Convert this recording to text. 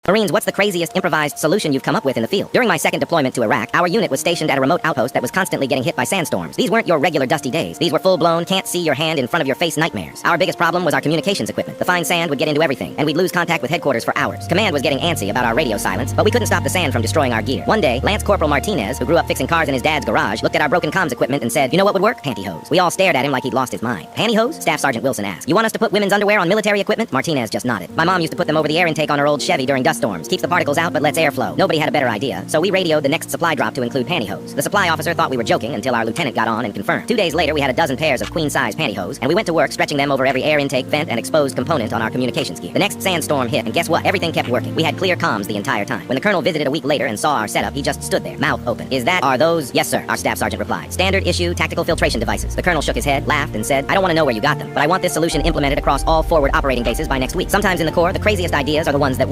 Marines, what's the craziest improvised solution you've come up with in the field? During my second deployment to Iraq, our unit was stationed at a remote outpost that was constantly getting hit by sandstorms. These weren't your regular dusty days. These were full-blown, can't see your hand in front of your face nightmares. Our biggest problem was our communications equipment. The fine sand would get into everything, and we'd lose contact with headquarters for hours. Command was getting antsy about our radio silence, but we couldn't stop the sand from destroying our gear. One day, Lance Corporal Martinez, who grew up fixing cars in his dad's garage, looked at our broken comms equipment and said, "You know what would work? Pantyhose." We all stared at him like he'd lost his mind. Pantyhose? Staff Sergeant Wilson asked. "You want us to put women's underwear on military equipment?" Martinez just nodded. My mom used to put them over the air intake on her old Chevy during dust storms. Keeps the particles out but lets air flow. Nobody had a better idea, so we radioed the next supply drop to include pantyhose. The supply officer thought we were joking until our lieutenant got on and confirmed. 2 days later, we had a dozen pairs of queen-size pantyhose, and we went to work stretching them over every air intake vent and exposed component on our communications gear. The next sandstorm hit, and guess what? Everything kept working. We had clear comms the entire time. When the colonel visited a week later and saw our setup, he just stood there, mouth open. Are those? "Yes, sir," our staff sergeant replied. "Standard issue tactical filtration devices." The colonel shook his head, laughed, and said, "I don't want to know where you got them, but I want this solution implemented across all forward operating bases by next week. Sometimes in the Corps, the craziest ideas are the ones that work."